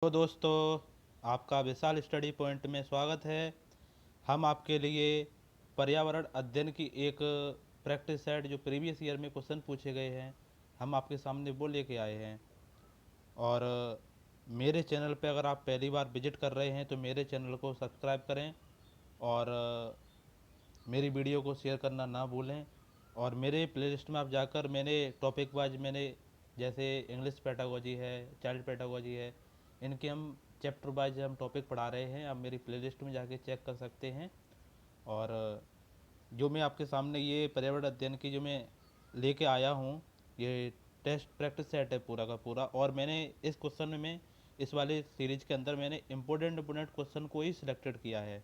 तो दोस्तों, आपका विशाल स्टडी पॉइंट में स्वागत है। हम आपके लिए पर्यावरण अध्ययन की एक प्रैक्टिस सेट जो प्रीवियस ईयर में क्वेश्चन पूछे गए हैं, हम आपके सामने वो लेके आए हैं। और मेरे चैनल पे अगर आप पहली बार विजिट कर रहे हैं तो मेरे चैनल को सब्सक्राइब करें और मेरी वीडियो को शेयर करना ना भूलें। और मेरे प्लेलिस्ट में आप जाकर मैंने टॉपिक वाइज जैसे इंग्लिश पेडागोजी है, चाइल्ड पेडागोजी है, इनके हम चैप्टर वाइज हम टॉपिक पढ़ा रहे हैं। आप मेरी प्लेलिस्ट में जाके चेक कर सकते हैं। और जो मैं आपके सामने ये पर्यावरण अध्ययन की जो मैं लेके आया हूँ, ये टेस्ट प्रैक्टिस सेट है पूरा का पूरा। और मैंने इस क्वेश्चन में इस वाले सीरीज के अंदर मैंने इम्पोर्टेंट क्वेश्चन को ही सिलेक्टेड किया है।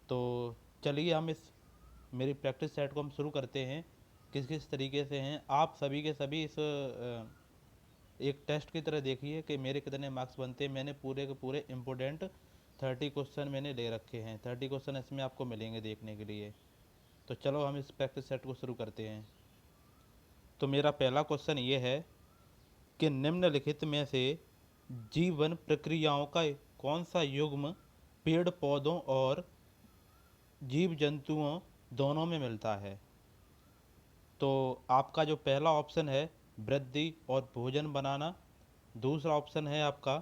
तो चलिए हम इस मेरी प्रैक्टिस सेट को हम शुरू करते हैं। किस किस तरीके से हैं आप सभी के सभी इस एक टेस्ट की तरह देखिए कि मेरे कितने मार्क्स बनते हैं। मैंने पूरे के पूरे इम्पोर्टेंट 30 क्वेश्चन मैंने ले रखे हैं। 30 क्वेश्चन इसमें आपको मिलेंगे देखने के लिए। तो चलो हम इस प्रैक्टिस सेट को शुरू करते हैं। तो मेरा पहला क्वेश्चन ये है कि निम्नलिखित में से जीवन प्रक्रियाओं का कौन सा युग्म पेड़ पौधों और जीव जंतुओं दोनों में मिलता है। तो आपका जो पहला ऑप्शन है वृद्धि और भोजन बनाना, दूसरा ऑप्शन है आपका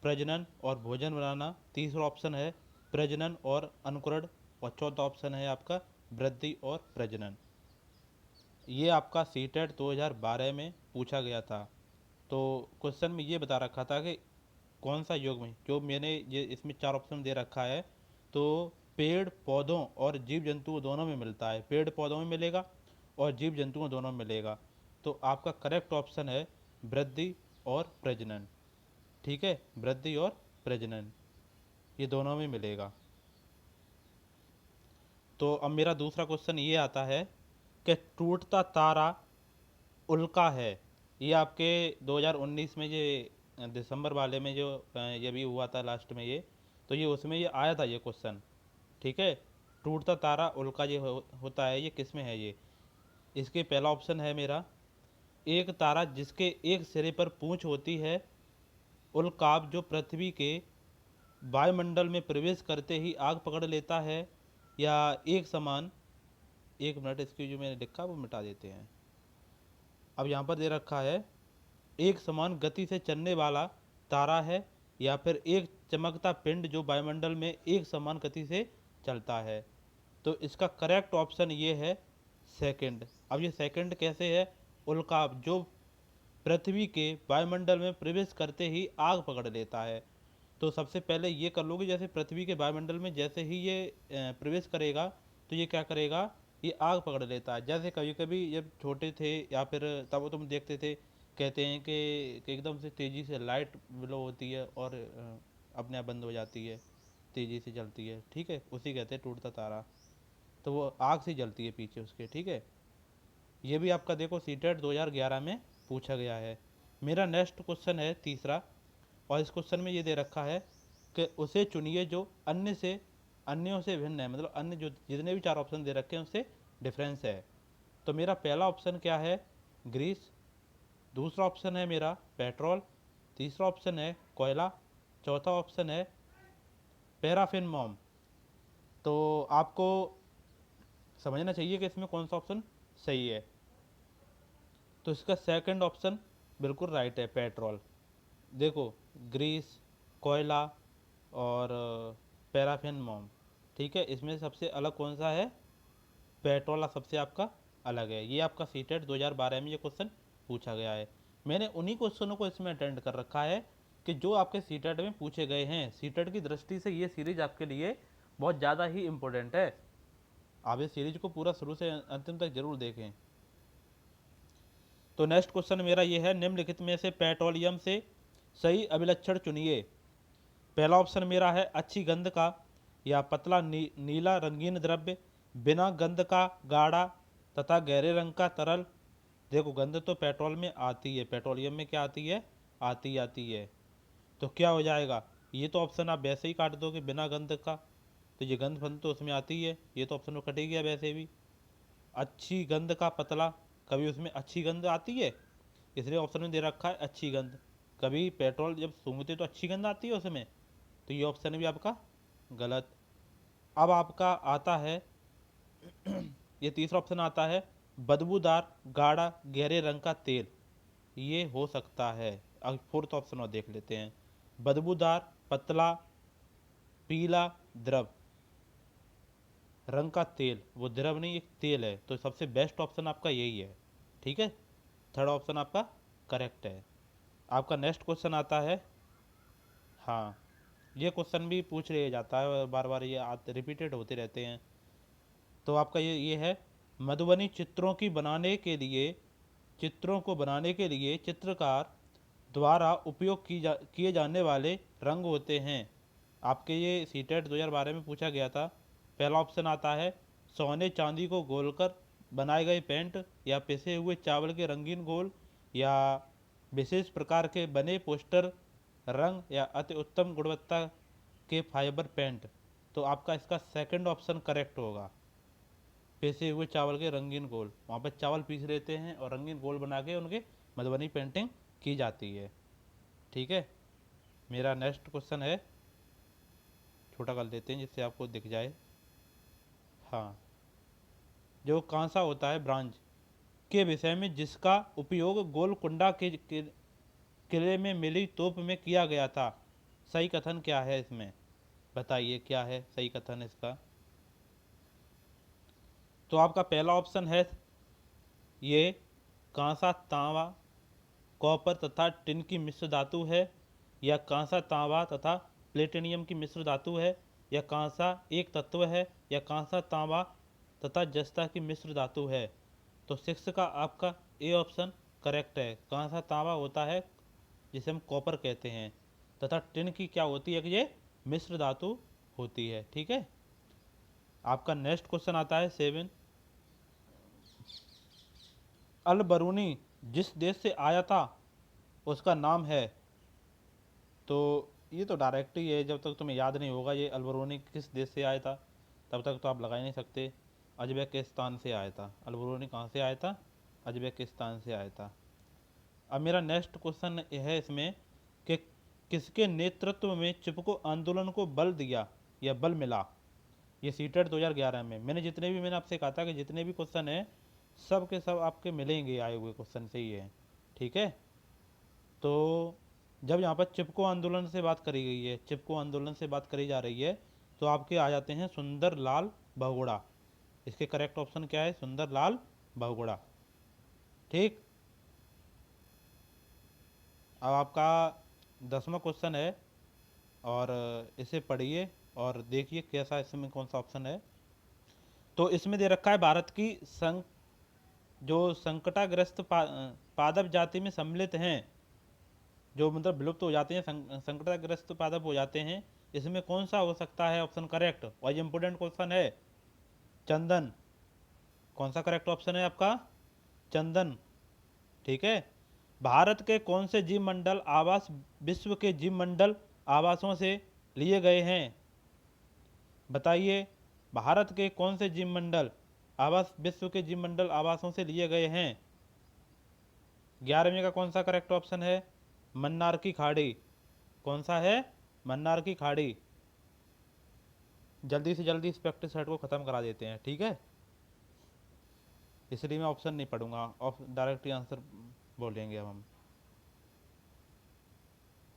प्रजनन और भोजन बनाना, तीसरा ऑप्शन है प्रजनन और अंकुरण, और चौथा ऑप्शन है आपका वृद्धि और प्रजनन। ये आपका सीटेट 2012 में पूछा गया था। तो क्वेश्चन में ये बता रखा था कि कौन सा युग्म है, जो मैंने ये इसमें चार ऑप्शन दे रखा है। तो पेड़ पौधों और जीव जंतुओं दोनों में मिलता है, पेड़ पौधों में मिलेगा और जीव जंतुओं दोनों में मिलेगा। तो आपका करेक्ट ऑप्शन है वृद्धि और प्रजनन। ठीक है, वृद्धि और प्रजनन ये दोनों में मिलेगा। तो अब मेरा दूसरा क्वेश्चन ये आता है कि टूटता तारा उल्का है। ये आपके 2019 में ये दिसंबर वाले में जो ये भी हुआ था लास्ट में ये, तो ये उसमें ये आया था ये क्वेश्चन। ठीक है, टूटता तारा उल्का होता है, ये किस में है ये। इसके पहला ऑप्शन है मेरा एक तारा जिसके एक सिरे पर पूंछ होती है, उल्काब जो पृथ्वी के वायुमंडल में प्रवेश करते ही आग पकड़ लेता है, या एक समान, एक मिनट इसकी जो मैंने लिखा वो मिटा देते हैं। अब यहाँ पर दे रखा है एक समान गति से चलने वाला तारा है, या फिर एक चमकता पिंड जो वायुमंडल में एक समान गति से चलता है। तो इसका करेक्ट ऑप्शन ये है सेकंड। अब ये सेकंड कैसे है, उल्काब जो पृथ्वी के वायुमंडल में प्रवेश करते ही आग पकड़ लेता है। तो सबसे पहले ये कर लो कि जैसे पृथ्वी के वायुमंडल में जैसे ही ये प्रवेश करेगा तो ये क्या करेगा, ये आग पकड़ लेता है। जैसे कभी कभी जब छोटे थे या फिर तब तुम देखते थे, कहते हैं कि एकदम से तेज़ी से लाइट ब्लो होती है और अपने आप बंद हो जाती है, तेज़ी से जलती है। ठीक है, उसी कहते हैं टूटता तारा। तो वो आग से जलती है पीछे उसके। ठीक है, ये भी आपका देखो सीटेट 2011 में पूछा गया है। मेरा नेक्स्ट क्वेश्चन है तीसरा, और इस क्वेश्चन में ये दे रखा है कि उसे चुनिए जो अन्यों से भिन्न है, मतलब अन्य जो जितने भी चार ऑप्शन दे रखे हैं उससे डिफरेंस है। तो मेरा पहला ऑप्शन क्या है, ग्रीस। दूसरा ऑप्शन है मेरा पेट्रोल। तीसरा ऑप्शन है कोयला। चौथा ऑप्शन है पैराफिन मोम। तो आपको समझना चाहिए कि इसमें कौन सा ऑप्शन सही है। तो इसका सेकंड ऑप्शन बिल्कुल राइट है, पेट्रोल। देखो, ग्रीस, कोयला और पैराफिन मोम। ठीक है, इसमें सबसे अलग कौन सा है, पेट्रोल सबसे आपका अलग है। ये आपका सीटेट 2012 में ये क्वेश्चन पूछा गया है। मैंने उन्हीं क्वेश्चनों को इसमें अटेंड कर रखा है कि जो आपके सीटेट में पूछे गए हैं। सीटेट की दृष्टि से ये सीरीज आपके लिए बहुत ज़्यादा ही इम्पोर्टेंट है। आप इस सीरीज को पूरा शुरू से अंतिम तक जरूर देखें। तो नेक्स्ट क्वेश्चन मेरा ये है, निम्नलिखित में से पेट्रोलियम से सही अभिलक्षण चुनिए। पहला ऑप्शन मेरा है अच्छी गंध का, या पतला नीला रंगीन द्रव्य, बिना गंध का गाढ़ा तथा गहरे रंग का तरल। देखो, गंध तो पेट्रोल में आती है, पेट्रोलियम में क्या आती है, आती है। तो क्या हो जाएगा, ये तो ऑप्शन आप वैसे ही काट दोगे बिना गंध का, तो ये गंध फंध तो उसमें आती है, ये तो ऑप्शन में कट ही गया वैसे भी। अच्छी गंध का पतला, कभी उसमें अच्छी गंध आती है, इसलिए ऑप्शन में दे रखा है अच्छी गंध। कभी पेट्रोल जब सूंघते तो अच्छी गंध आती है उसमें, तो ये ऑप्शन भी आपका गलत। अब आपका आता है ये तीसरा ऑप्शन आता है बदबूदार गाढ़ा गहरे रंग का तेल, ये हो सकता है। अब फोर्थ ऑप्शन और देख लेते हैं, बदबूदार पतला पीला द्रव रंग का तेल, वो द्रव नहीं एक तेल है, तो सबसे बेस्ट ऑप्शन आपका यही है। ठीक है, थर्ड ऑप्शन आपका करेक्ट है। आपका नेक्स्ट क्वेश्चन आता है, हाँ ये क्वेश्चन भी पूछ लिया जाता है और बार बार ये आते रिपीटेड होते रहते हैं। तो आपका ये है, मधुबनी चित्रों को बनाने के लिए चित्रकार द्वारा उपयोग किए जाने वाले रंग होते हैं। आपके ये सीटेट 2012 में पूछा गया था। पहला ऑप्शन आता है सोने चांदी को घोलकर बनाए गए पेंट, या पिसे हुए चावल के रंगीन घोल, या विशेष प्रकार के बने पोस्टर रंग, या अति उत्तम गुणवत्ता के फाइबर पेंट। तो आपका इसका सेकंड ऑप्शन करेक्ट होगा, पिसे हुए चावल के रंगीन घोल। वहाँ पर चावल पीस लेते हैं और रंगीन घोल बना के उनके मधुबनी पेंटिंग की जाती है। ठीक है, मेरा नेक्स्ट क्वेश्चन है, छोटा कर देते हैं जिससे आपको दिख जाए। हाँ, जो कांसा होता है ब्रांज के विषय में जिसका उपयोग गोलकुंडा के किले में मिली तोप में किया गया था, सही कथन क्या है इसमें? बताइए क्या है सही कथन इसका। तो आपका पहला ऑप्शन है ये कांसा तांबा कॉपर तथा टिन की मिश्र धातु है, या कांसा तांबा तथा प्लेटिनियम की मिश्र धातु है, या कांसा एक तत्व है, या कांसा तांबा तथा जस्ता की मिश्र धातु है। तो सिक्स का आपका ए ऑप्शन करेक्ट है। कांसा तांबा होता है जिसे हम कॉपर कहते हैं, तथा टिन की क्या होती है कि ये मिश्र धातु होती है। ठीक है, आपका नेक्स्ट क्वेश्चन आता है 7, अल बरूनी जिस देश से आया था उसका नाम है। तो ये तो डायरेक्ट ही है, जब तक तुम्हें याद नहीं होगा ये अलबरूनी किस देश से आया था तब तक तो आप लगा ही नहीं सकते। अजबेकिस्तान से आया था। अलबरूनी कहाँ से आया था? अजबेकिस्तान से आया था। अब मेरा नेक्स्ट क्वेश्चन है इसमें कि किसके नेतृत्व में चिपको आंदोलन को बल दिया या बल मिला? ये सीटेट 2011 में मैंने आपसे कहा था कि जितने भी क्वेश्चन हैं सब के सब आपके मिलेंगे आए हुए क्वेश्चन से ही है। ठीक है, तो जब यहाँ पर चिपको आंदोलन से बात करी गई है, चिपको आंदोलन से बात करी जा रही है, तो आपके आ जाते हैं सुंदर लाल बहुगुणा। इसके करेक्ट ऑप्शन क्या है? सुंदर लाल बहुगुणा। ठीक, अब आपका 10वां क्वेश्चन है और इसे पढ़िए और देखिए कैसा इसमें कौन सा ऑप्शन है। तो इसमें दे रखा है भारत की जो संकटाग्रस्त पादप जाति में सम्मिलित हैं, जो मतलब विलुप्त हो जाते हैं, संकटग्रस्त पादप हो जाते हैं, इसमें कौन सा हो सकता है ऑप्शन करेक्ट? और ये इंपोर्टेंट क्वेश्चन है। चंदन। कौन सा करेक्ट ऑप्शन है आपका? चंदन। ठीक है, भारत के कौन से जीव मंडल आवास विश्व के जीव मंडल आवासों से लिए गए हैं? बताइए, भारत के कौन से जीव मंडल आवास विश्व के जीव मंडल आवासों से लिए गए हैं? 11वें का कौन सा करेक्ट ऑप्शन है? मन्नार की खाड़ी। कौन सा है? मन्नार की खाड़ी। जल्दी से जल्दी इस प्रैक्टिस सेट को ख़त्म करा देते हैं। ठीक है, इसलिए मैं ऑप्शन नहीं पढ़ूंगा, डायरेक्ट ही आंसर बोलेंगे अब हम।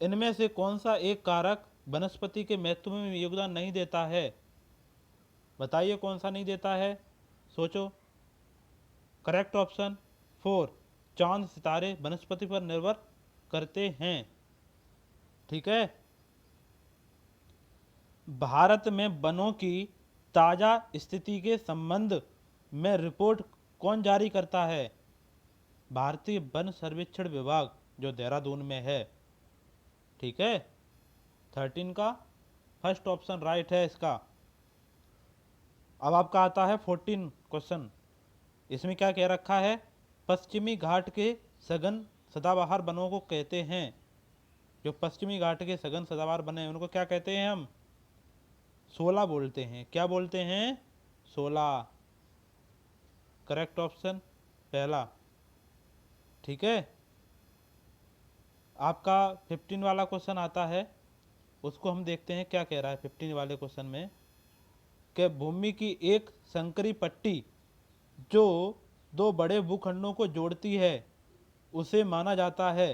इनमें से कौन सा एक कारक वनस्पति के महत्व में योगदान नहीं देता है? बताइए कौन सा नहीं देता है, सोचो। करेक्ट ऑप्शन 4, चांद सितारे वनस्पति पर निर्भर करते हैं। ठीक है, भारत में वनों की ताजा स्थिति के संबंध में रिपोर्ट कौन जारी करता है? भारतीय वन सर्वेक्षण विभाग, जो देहरादून में है। ठीक है, 13 का फर्स्ट ऑप्शन राइट है इसका। अब आपका आता है 14 क्वेश्चन। इसमें क्या कह रखा है? पश्चिमी घाट के सघन सदाबहार वनों को कहते हैं। जो पश्चिमी घाट के सघन सदाबहार वन हैं उनको क्या कहते हैं हम? शोला बोलते हैं। क्या बोलते हैं? शोला। करेक्ट ऑप्शन पहला। ठीक है, आपका 15 वाला क्वेश्चन आता है, उसको हम देखते हैं क्या कह रहा है 15 वाले क्वेश्चन में, कि भूमि की एक संकरी पट्टी जो दो बड़े भूखंडों को जोड़ती है उसे माना जाता है।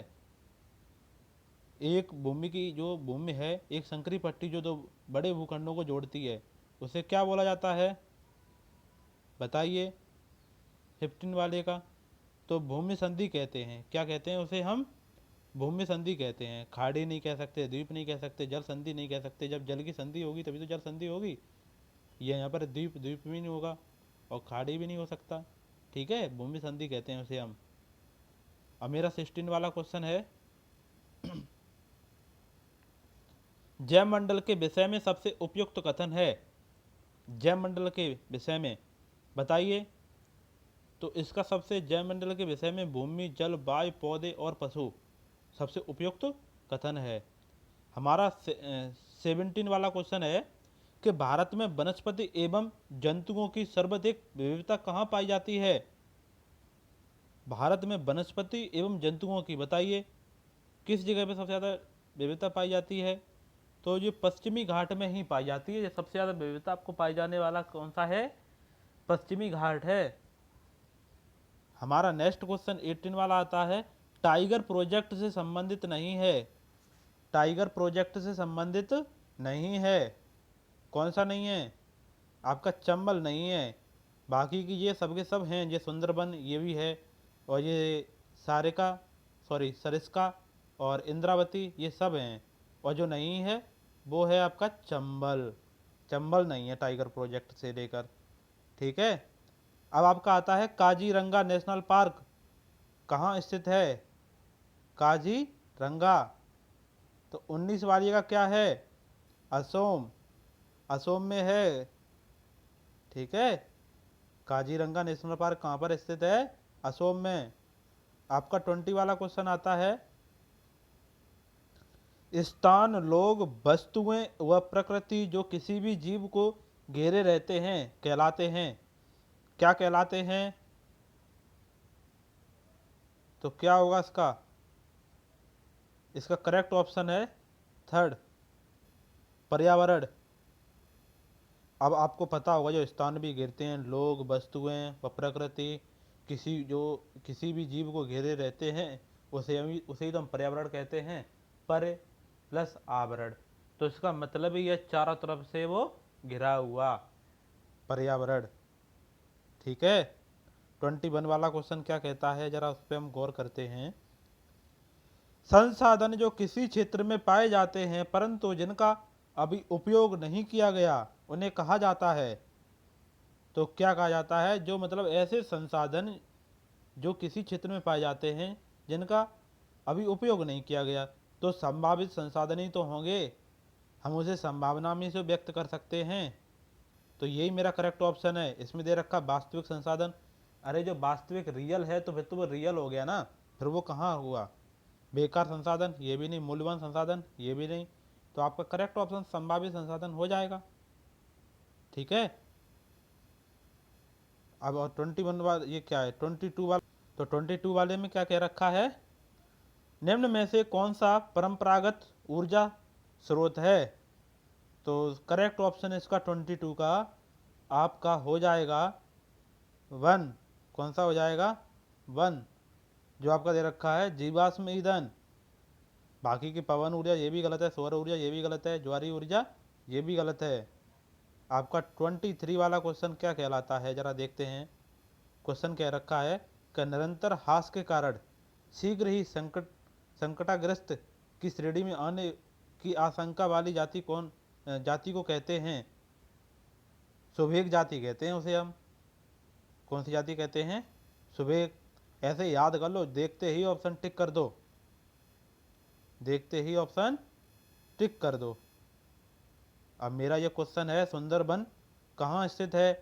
एक भूमि की जो भूमि है, एक संकरी पट्टी जो दो बड़े भूखंडों को जोड़ती है, उसे क्या बोला जाता है बताइए 15 वाले का। तो भूमि संधि कहते हैं, क्या कहते हैं उसे हम, भूमि संधि कहते हैं। खाड़ी नहीं कह सकते, द्वीप नहीं कह सकते, जल संधि नहीं कह सकते। जब जल की संधि होगी तभी तो जल संधि होगी। ये यहाँ पर द्वीप द्वीप भी नहीं होगा और खाड़ी भी नहीं हो सकता। ठीक है, भूमि संधि कहते हैं उसे हम। अब मेरा 16 वाला क्वेश्चन है, जैवमंडल के विषय में सबसे उपयुक्त कथन है। जैवमंडल के विषय में बताइए। तो इसका सबसे जैवमंडल के विषय में भूमि, जल, वायु, पौधे और पशु सबसे उपयुक्त कथन है। हमारा 17 वाला क्वेश्चन है कि भारत में वनस्पति एवं जंतुओं की सर्वाधिक विविधता कहाँ पाई जाती है। भारत में वनस्पति एवं जंतुओं की बताइए किस जगह पे सबसे ज़्यादा विविधता पाई जाती है। तो ये पश्चिमी घाट में ही पाई जाती है। ये सबसे ज़्यादा विविधता आपको पाई जाने वाला कौन सा है, पश्चिमी घाट है। हमारा नेक्स्ट क्वेश्चन 18 वाला आता है, टाइगर प्रोजेक्ट से संबंधित नहीं है। टाइगर प्रोजेक्ट से संबंधित नहीं है। कौन सा नहीं है, आपका चंबल नहीं है। बाकी की ये सब के सब हैं, ये सुंदरबन ये भी है, और ये सारिका सरिस्का और इंद्रावती ये सब हैं। और जो नहीं है वो है आपका चंबल। चंबल नहीं है टाइगर प्रोजेक्ट से लेकर। ठीक है, अब आपका आता है काजीरंगा नेशनल पार्क कहाँ स्थित है। काजीरंगा, तो 19 वाली का क्या है, असोम। असोम में है। ठीक है, काजीरंगा नेशनल पार्क कहाँ पर स्थित है, असोम में। आपका 20 वाला क्वेश्चन आता है, स्थान, लोग, वस्तुएं व प्रकृति जो किसी भी जीव को घेरे रहते हैं कहलाते हैं। क्या कहलाते हैं, तो क्या होगा इसका, इसका करेक्ट ऑप्शन है थर्ड, पर्यावरण। अब आपको पता होगा जो स्थान भी घेरते हैं, लोग, वस्तुएं व प्रकृति किसी भी जीव को घेरे रहते हैं, उसे ही तो हम पर्यावरण कहते हैं। पर प्लस आवरण, तो इसका मतलब ही है चारों तरफ से वो घिरा हुआ, पर्यावरण। ठीक है, 21 वाला क्वेश्चन क्या कहता है जरा उस पर हम गौर करते हैं। संसाधन जो किसी क्षेत्र में पाए जाते हैं परंतु जिनका अभी उपयोग नहीं किया गया उन्हें कहा जाता है। तो क्या कहा जाता है, जो मतलब ऐसे संसाधन जो किसी क्षेत्र में पाए जाते हैं जिनका अभी उपयोग नहीं किया गया, तो संभावित संसाधन ही तो होंगे, हम उसे संभावना में से व्यक्त कर सकते हैं। तो यही मेरा करेक्ट ऑप्शन है। इसमें दे रखा वास्तविक संसाधन। अरे जो वास्तविक रियल है तो फिर तो वो रियल हो गया ना, फिर वो कहाँ हुआ, बेकार संसाधन ये भी नहीं, मूल्यवान संसाधन ये भी नहीं। तो आपका करेक्ट ऑप्शन संभावित संसाधन हो जाएगा। ठीक है, अब और 21 वाला ये क्या है, 22 वाला। तो 22 वाले में क्या कह रखा है, निम्न में से कौन सा परंपरागत ऊर्जा स्रोत है। तो करेक्ट ऑप्शन इसका 22 का आपका हो जाएगा वन। कौन सा हो जाएगा, वन, जो आपका दे रखा है जीवाश्म ईंधन। बाकी की पवन ऊर्जा ये भी गलत है, सौर ऊर्जा ये भी गलत है, ज्वारी ऊर्जा ये भी गलत है। आपका 23 वाला क्वेश्चन क्या कहलाता है जरा देखते हैं। क्वेश्चन कह रखा है कि निरंतर ह्रास के कारण शीघ्र ही संकटाग्रस्त की श्रेणी में आने की आशंका वाली जाति को कहते हैं। सुभेग जाति कहते हैं उसे हम। कौन सी जाति कहते हैं, सुभेग। ऐसे याद कर लो, देखते ही ऑप्शन टिक कर दो, देखते ही ऑप्शन टिक कर दो। अब मेरा ये क्वेश्चन है, सुंदरबन कहाँ स्थित है।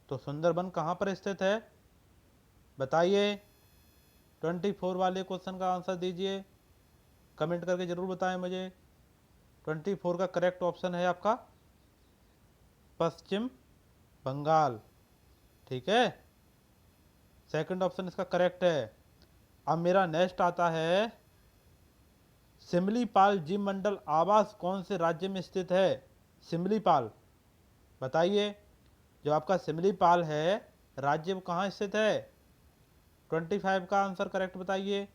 तो सुंदरबन कहाँ पर स्थित है बताइए। 24 वाले क्वेश्चन का आंसर दीजिए, कमेंट करके जरूर बताएं मुझे। 24 का करेक्ट ऑप्शन है आपका पश्चिम बंगाल। ठीक है, सेकंड ऑप्शन इसका करेक्ट है। अब मेरा नेक्स्ट आता है सिमलीपाल जीव मंडल आवास कौन से राज्य में स्थित है? सिमलीपाल, बताइए। जो आपका सिमलीपाल है राज्य वो कहाँ स्थित है? 25 का आंसर करेक्ट बताइए।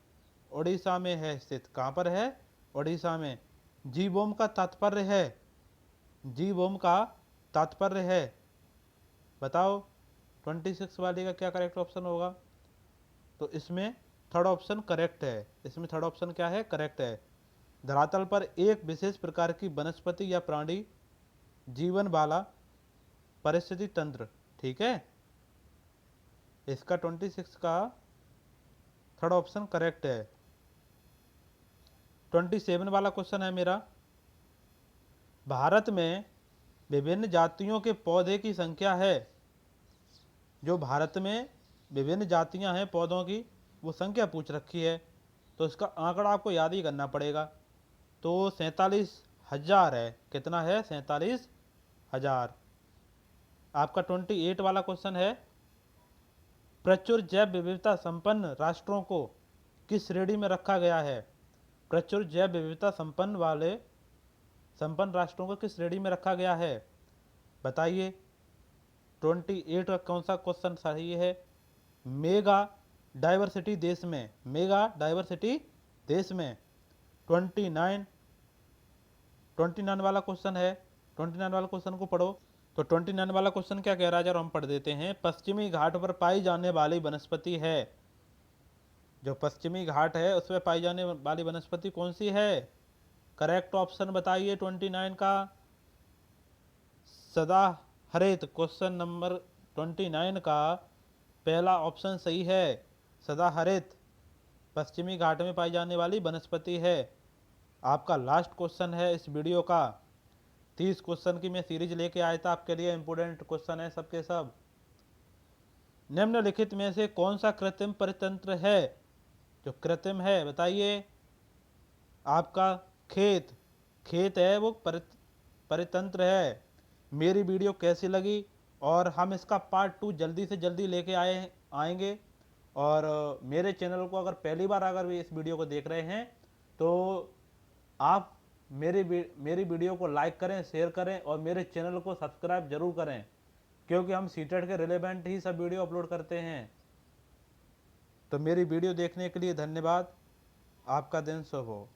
उड़ीसा में है स्थित। कहाँ पर है? उड़ीसा में। जीवोम का तात्पर्य है, जीवोम का तात्पर्य है, बताओ 26 वाले का क्या करेक्ट ऑप्शन होगा? तो इसमें थर्ड ऑप्शन करेक्ट है। इसमें थर्ड ऑप्शन क्या है? करेक्ट है। धरातल पर एक विशेष प्रकार की वनस्पति या प्राणी जीवन वाला परिस्थिति तंत्र। ठीक है, इसका 26 का थर्ड ऑप्शन करेक्ट है। 27 वाला क्वेश्चन है मेरा। भारत में विभिन्न जातियों के पौधे की संख्या है। जो भारत में विभिन्न जातियां हैं पौधों की, वो संख्या पूछ रखी है, तो इसका आंकड़ा आपको याद ही करना पड़ेगा। तो 47,000 है। कितना है? 47,000। आपका 28 वाला क्वेश्चन है, प्रचुर जैव विविधता संपन्न राष्ट्रों को किस श्रेणी में रखा गया है? प्रचुर जैव विविधता संपन्न राष्ट्रों को किस श्रेणी में रखा गया है? बताइए 28 का कौन सा क्वेश्चन सही है? मेगा डाइवर्सिटी देश में, मेगा डाइवर्सिटी देश में। 29 वाला क्वेश्चन है। 29 वाला क्वेश्चन को पढ़ो। तो 29 वाला क्वेश्चन क्या कह रहा है, जरा हम पढ़ देते हैं। पश्चिमी घाट पर पाई जाने वाली वनस्पति है। जो पश्चिमी घाट है उसमें पाई जाने वाली वनस्पति कौन सी है? करेक्ट ऑप्शन बताइए 29 का। सदाहरित। क्वेश्चन नंबर 29 का पहला ऑप्शन सही है, सदाहरित पश्चिमी घाट में पाई जाने वाली वनस्पति है। आपका लास्ट क्वेश्चन है इस वीडियो का। 30 क्वेश्चन की मैं सीरीज लेके आया था आपके लिए, इंपोर्टेंट क्वेश्चन है सबके सब। निम्नलिखित में से कौन सा कृत्रिम परितंत्र है? जो कृत्रिम है बताइए। आपका खेत, खेत है वो परितंत्र है। मेरी वीडियो कैसी लगी, और हम इसका पार्ट 2 जल्दी से जल्दी लेके आएंगे। और मेरे चैनल को अगर पहली बार अगर भी इस वीडियो को देख रहे हैं तो आप मेरी वीडियो को लाइक करें, शेयर करें, और मेरे चैनल को सब्सक्राइब जरूर करें, क्योंकि हम सीटेट के रिलेवेंट ही सब वीडियो अपलोड करते हैं। तो मेरी वीडियो देखने के लिए धन्यवाद। आपका दिन शुभ हो।